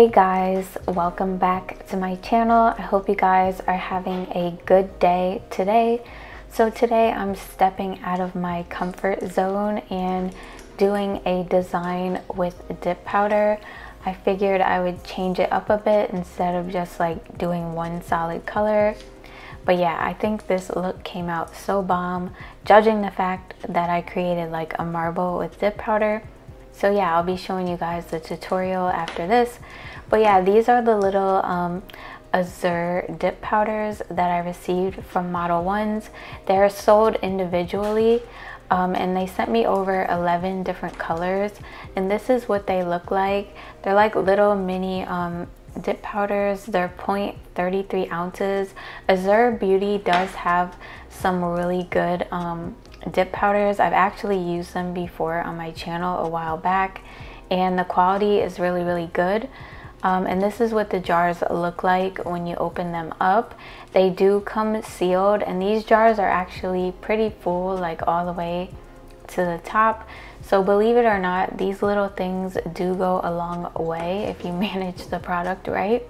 Hey guys, welcome back to my channel. I hope you guys are having a good day today. So today I'm stepping out of my comfort zone and doing a design with dip powder. I figured I would change it up a bit instead of just like doing one solid color. But yeah, I think this look came out so bomb, judging the fact that I created like a marble with dip powder. So yeah, I'll be showing you guys the tutorial after this. But yeah, these are the little Azure dip powders that I received from Modelones. They're sold individually and they sent me over 11 different colors. And this is what they look like. They're like little mini dip powders. They're 0.33 ounces. Azure Beauty does have some really good dip powders. I've actually used them before on my channel a while back and the quality is really good. And this is what the jars look like when you open them up. They do come sealed and these jars are actually pretty full, like all the way to the top. So believe it or not, these little things do go a long way if you manage the product right.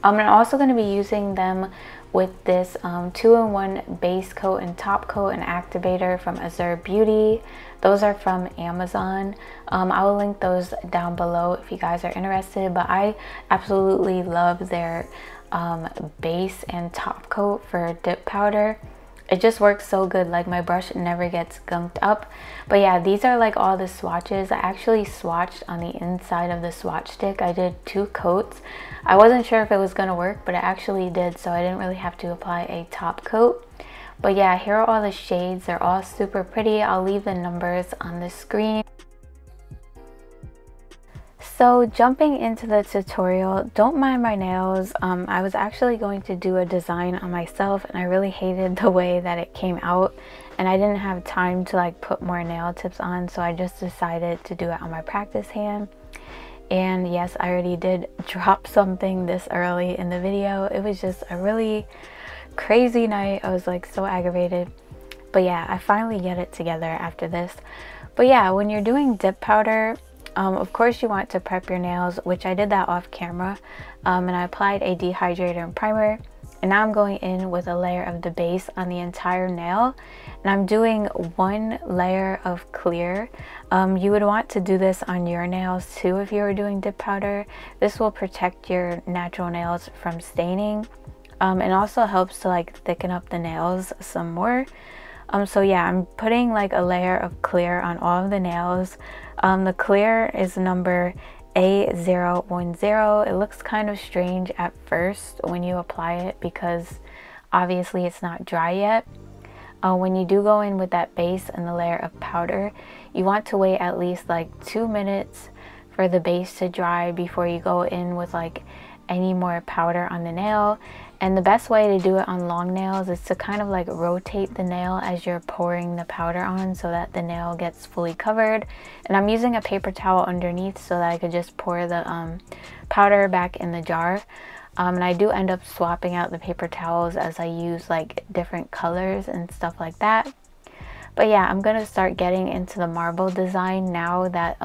I'm also going to be using them with this 2-in-1 base coat and top coat and activator from Azure Beauty. Those are from Amazon. I will link those down below if you guys are interested, but I absolutely love their base and top coat for dip powder. It just works so good, like my brush never gets gunked up. But yeah, these are like all the swatches. I actually swatched on the inside of the swatch stick. I did 2 coats. I wasn't sure if it was gonna work, but it actually did, so I didn't really have to apply a top coat. But yeah, here are all the shades. They're all super pretty. I'll leave the numbers on the screen. So jumping into the tutorial, don't mind my nails. I was actually going to do a design on myself and I really hated the way that it came out and I didn't have time to like put more nail tips on, so I just decided to do it on my practice hand. And yes, I already did drop something this early in the video. It was just a really crazy night. I was like so aggravated. But yeah, I finally get it together after this. But yeah, when you're doing dip powder, of course you want to prep your nails, which I did that off camera. And I applied a dehydrator and primer. And now I'm going in with a layer of the base on the entire nail. And I'm doing 1 layer of clear. You would want to do this on your nails too if you were doing dip powder. This will protect your natural nails from staining. And also helps to like thicken up the nails some more. So yeah, I'm putting like a layer of clear on all of the nails. The clear is number A010. It looks kind of strange at first when you apply it because obviously it's not dry yet. When you do go in with that base and the layer of powder, you want to wait at least like 2 minutes for the base to dry before you go in with like any more powder on the nail. And the best way to do it on long nails is to kind of like rotate the nail as you're pouring the powder on so that the nail gets fully covered. And I'm using a paper towel underneath so that I could just pour the powder back in the jar. And I do end up swapping out the paper towels as I use like different colors and stuff like that. But yeah, I'm gonna start getting into the marble design now that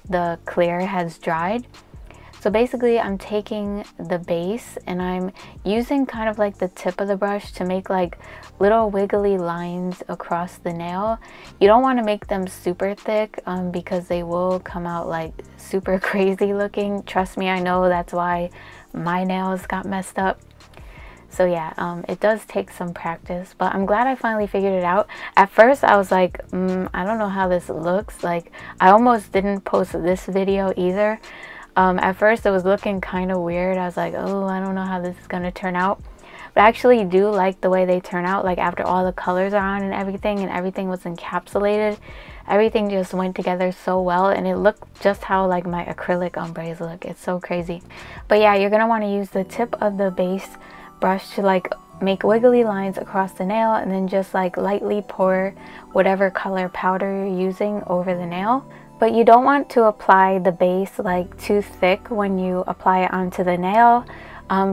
the clear has dried. So basically I'm taking the base and I'm using kind of like the tip of the brush to make like little wiggly lines across the nail. You don't want to make them super thick because they will come out like super crazy looking. Trust me, I know, that's why my nails got messed up. So yeah, it does take some practice, but I'm glad I finally figured it out. At first I was like, I don't know how this looks. Like I almost didn't post this video either. At first it was looking kind of weird. I was like, oh, I don't know how this is going to turn out. But I actually do like the way they turn out. Like after all the colors are on and everything was encapsulated, everything just went together so well and it looked just how like my acrylic ombres look. It's so crazy. But yeah, you're going to want to use the tip of the base brush to like make wiggly lines across the nail and then just like lightly pour whatever color powder you're using over the nail. But you don't want to apply the base like too thick when you apply it onto the nail.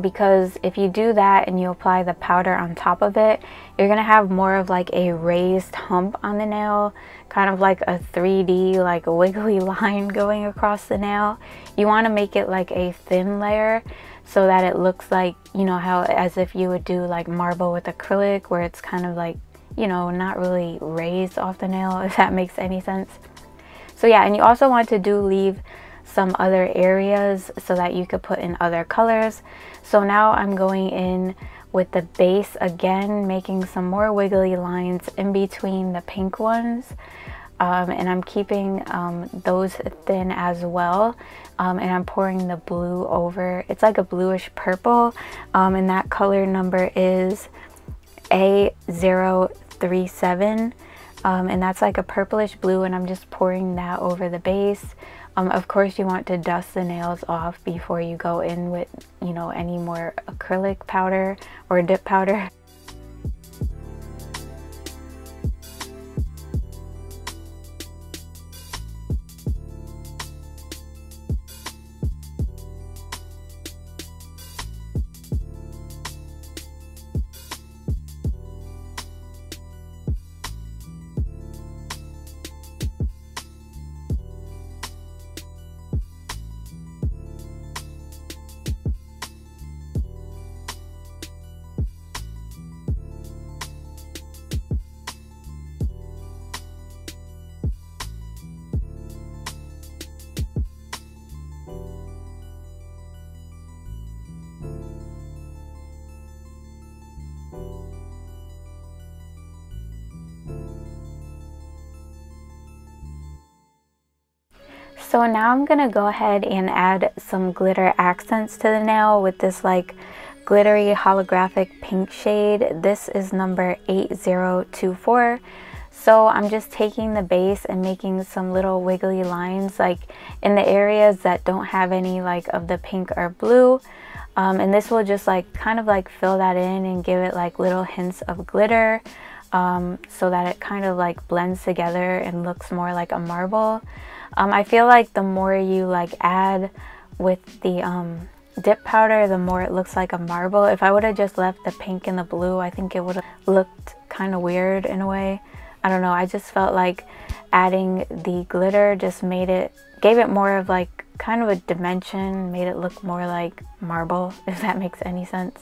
because if you do that and you apply the powder on top of it, you're gonna have more of like a raised hump on the nail, kind of like a 3D like a wiggly line going across the nail. You want to make it like a thin layer so that it looks like, you know, how as if you would do like marble with acrylic, where it's kind of like, you know, not really raised off the nail, if that makes any sense. So yeah, and you also want to leave some other areas so that you could put in other colors. So now I'm going in with the base again, making some more wiggly lines in between the pink ones, and I'm keeping those thin as well, and I'm pouring the blue over. It's like a bluish purple, and that color number is A037, and that's like a purplish blue, and I'm just pouring that over the base. Of course, you want to dust the nails off before you go in with, you know, any more acrylic powder or dip powder. So now I'm gonna go ahead and add some glitter accents to the nail with this like glittery holographic pink shade. This is number 8024. So I'm just taking the base and making some little wiggly lines like in the areas that don't have any like of the pink or blue, and this will just like kind of like fill that in and give it like little hints of glitter, so that it kind of like blends together and looks more like a marble. I feel like the more you like add with the dip powder, the more it looks like a marble. If I would have just left the pink and the blue, I think it would have looked kind of weird in a way. I don't know, I just felt like adding the glitter just gave it more of like kind of a dimension, made it look more like marble, if that makes any sense.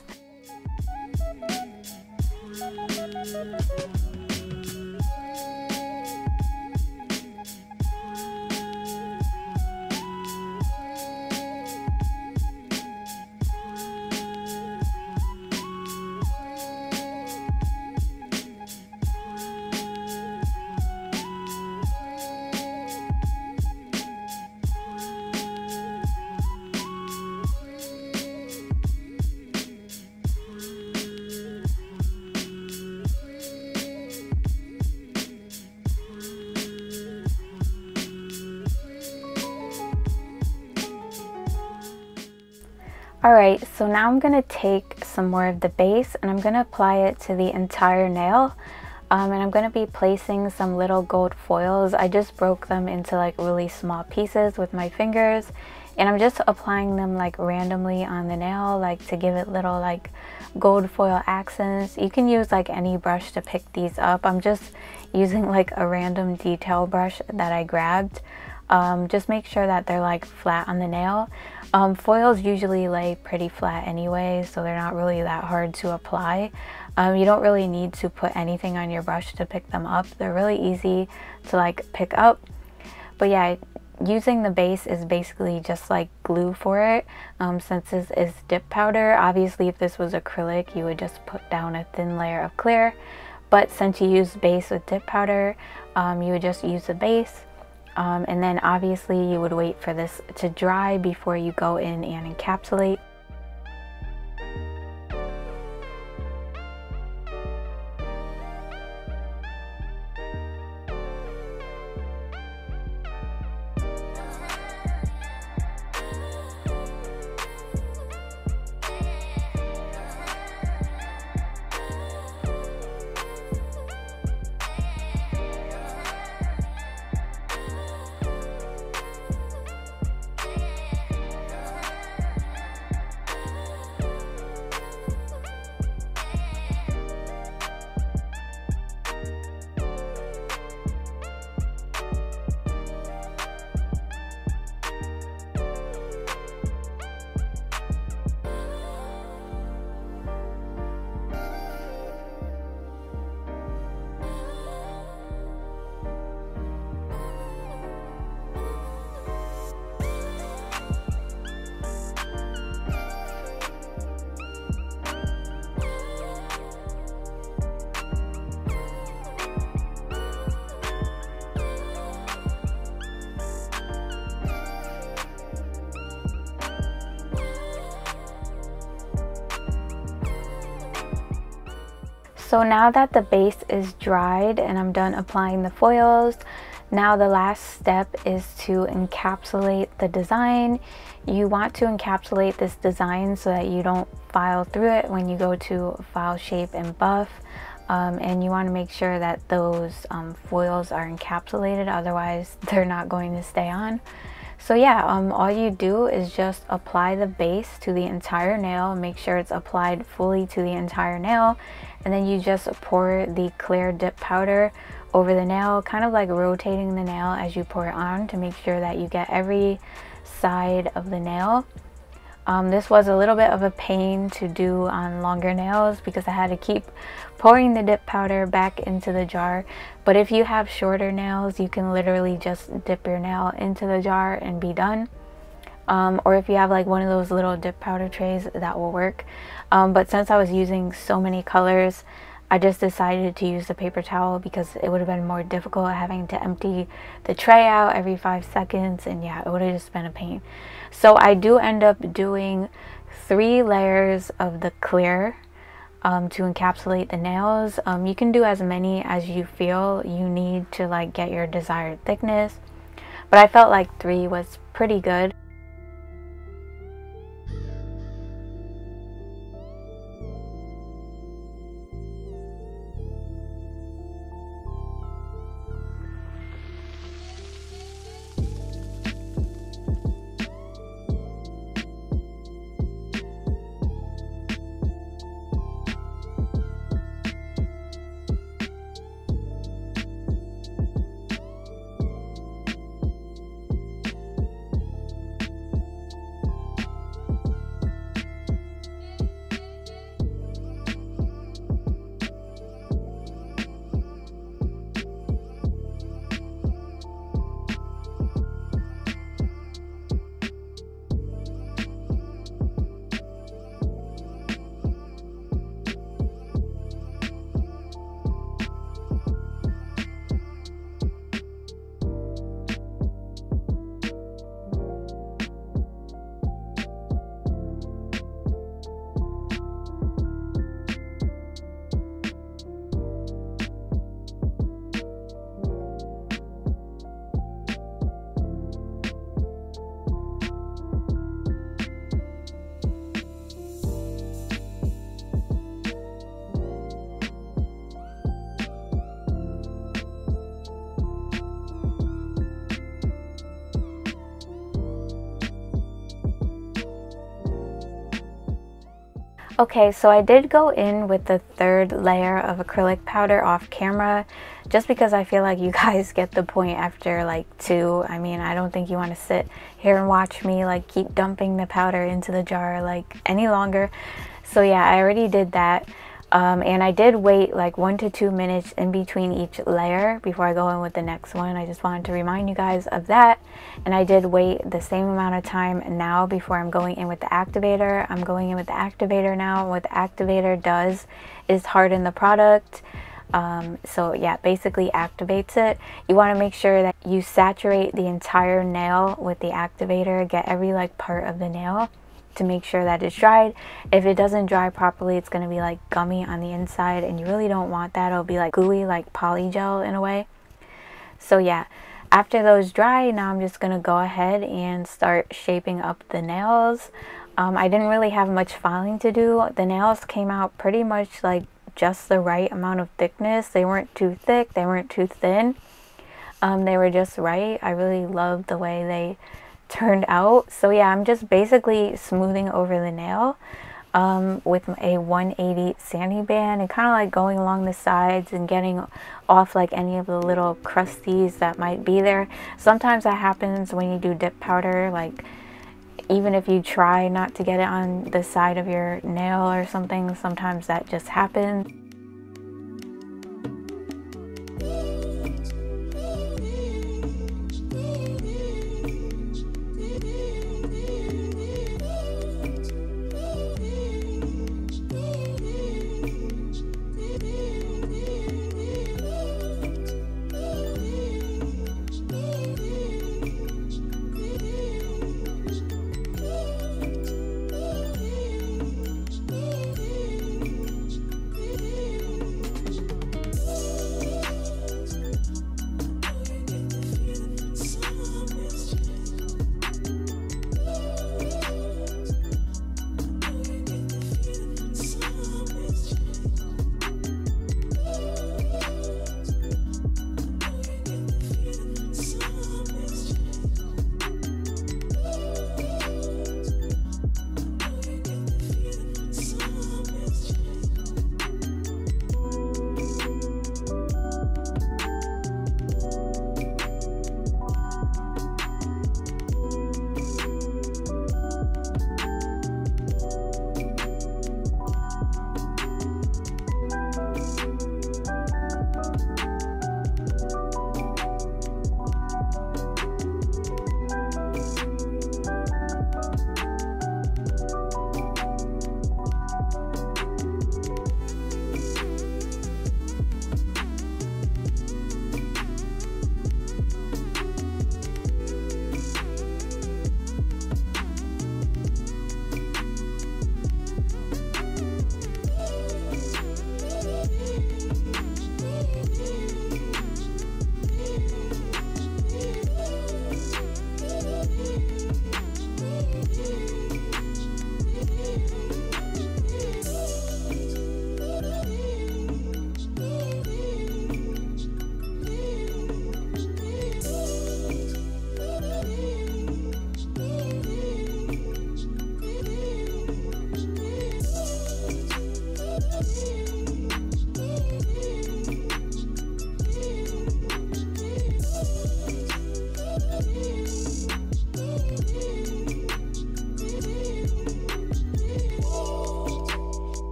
Alright, so now I'm going to take some more of the base and I'm going to apply it to the entire nail. And I'm going to be placing some little gold foils. I just broke them into like really small pieces with my fingers. And I'm just applying them like randomly on the nail, like to give it little like gold foil accents. You can use like any brush to pick these up. I'm just using like a random detail brush that I grabbed. Just make sure that they're like flat on the nail. Foils usually lay pretty flat anyway, so they're not really that hard to apply. You don't really need to put anything on your brush to pick them up. They're really easy to like pick up. But yeah, using the base is basically just like glue for it, since this is dip powder. Obviously if this was acrylic, you would just put down a thin layer of clear, but since you use base with dip powder, you would just use the base. And then obviously you would wait for this to dry before you go in and encapsulate. So now that the base is dried and I'm done applying the foils, now the last step is to encapsulate the design. You want to encapsulate this design so that you don't file through it when you go to file, shape, and buff. And you want to make sure that those foils are encapsulated, otherwise they're not going to stay on. So yeah, all you do is just apply the base to the entire nail, make sure it's applied fully to the entire nail, and then you just pour the clear dip powder over the nail, kind of like rotating the nail as you pour it on to make sure that you get every side of the nail. This was a little bit of a pain to do on longer nails because I had to keep pouring the dip powder back into the jar. But if you have shorter nails, you can literally just dip your nail into the jar and be done. Or if you have like one of those little dip powder trays, that will work. But since I was using so many colors, I just decided to use the paper towel because it would have been more difficult having to empty the tray out every 5 seconds, and yeah, it would have just been a pain. So I do end up doing 3 layers of the clear to encapsulate the nails. You can do as many as you feel you need to like get your desired thickness, but I felt like 3 was pretty good. Okay, so I did go in with the 3rd layer of acrylic powder off camera just because I feel like you guys get the point after like 2. I mean, I don't think you want to sit here and watch me like keep dumping the powder into the jar like any longer. So yeah, I already did that. And I did wait like 1 to 2 minutes in between each layer before I go in with the next one. I just wanted to remind you guys of that. And I did wait the same amount of time now before I'm going in with the activator. I'm going in with the activator now. What the activator does is harden the product. So yeah, basically activates it. You want to make sure that you saturate the entire nail with the activator, get every like part of the nail to make sure that it's dried. If it doesn't dry properly, it's going to be like gummy on the inside, and you really don't want that. It'll be like gooey, like polygel in a way. So yeah, after those dry, now I'm just going to go ahead and start shaping up the nails. I didn't really have much filing to do. The nails came out pretty much like just the right amount of thickness. They weren't too thick, they weren't too thin. They were just right. I really loved the way they turned out. So yeah, I'm just basically smoothing over the nail with a 180 sanding band and kind of like going along the sides and getting off like any of the little crusties that might be there. Sometimes that happens when you do dip powder, like even if you try not to get it on the side of your nail or something, sometimes that just happens.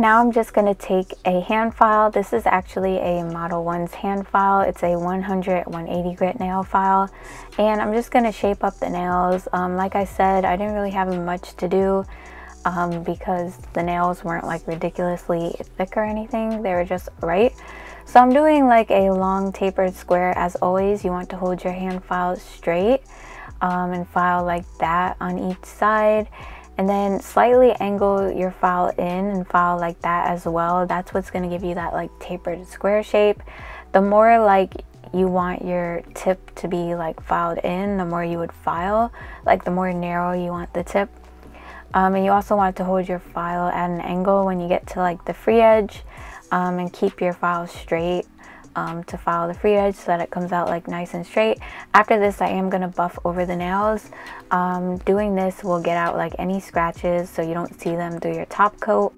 Now I'm just going to take a hand file. This is actually a Modelones hand file. It's a 100/180 grit nail file, and I'm just going to shape up the nails. Like I said, I didn't really have much to do because the nails weren't like ridiculously thick or anything. They were just right. So I'm doing like a long tapered square. As always, you want to hold your hand file straight and file like that on each side. And then slightly angle your file in and file like that as well. That's what's going to give you that like tapered square shape. The more like you want your tip to be like filed in, the more you would file. Like the more narrow you want the tip. And you also want to hold your file at an angle when you get to like the free edge, and keep your file straight to file the free edge so that it comes out like nice and straight. After this, I am going to buff over the nails. Doing this will get out like any scratches so you don't see them through your top coat.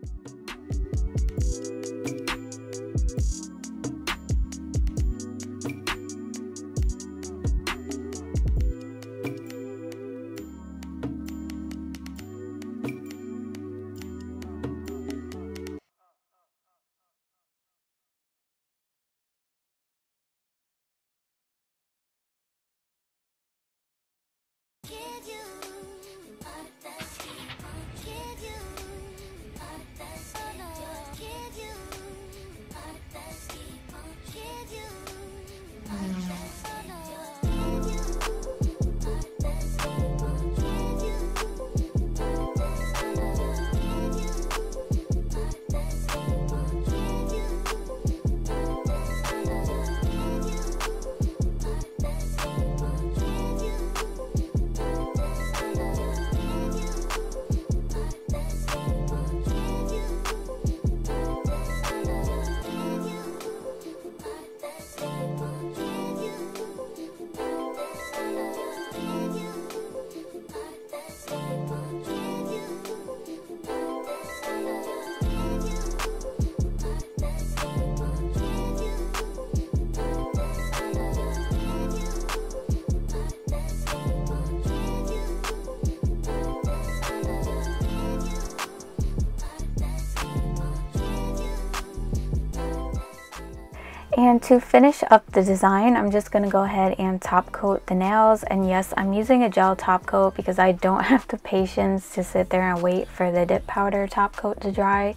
And to finish up the design, I'm just going to go ahead and top coat the nails. And yes, I'm using a gel top coat because I don't have the patience to sit there and wait for the dip powder top coat to dry.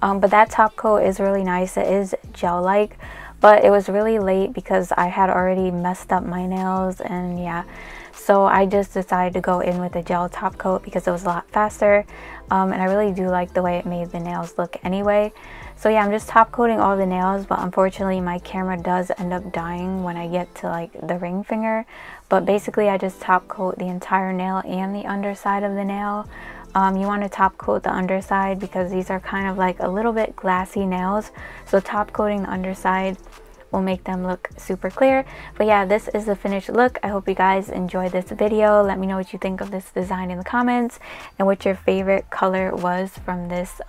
But that top coat is really nice. It is gel-like, but it was really late because I had already messed up my nails, and yeah. So I just decided to go in with a gel top coat because it was a lot faster. And I really do like the way it made the nails look anyway. So yeah, I'm just top coating all the nails, but unfortunately my camera does end up dying when I get to like the ring finger. But basically I just top coat the entire nail and the underside of the nail. You want to top coat the underside because these are kind of like a little bit glassy nails. So top coating the underside will make them look super clear. But yeah, this is the finished look. I hope you guys enjoyed this video. Let me know what you think of this design in the comments and what your favorite color was from this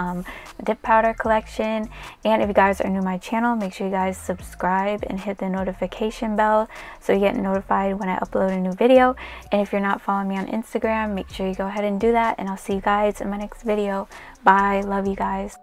dip powder collection. And if you guys are new to my channel, make sure you guys subscribe and hit the notification bell so you get notified when I upload a new video. And if you're not following me on Instagram, make sure you go ahead and do that, and I'll see you guys in my next video. Bye. Love you guys.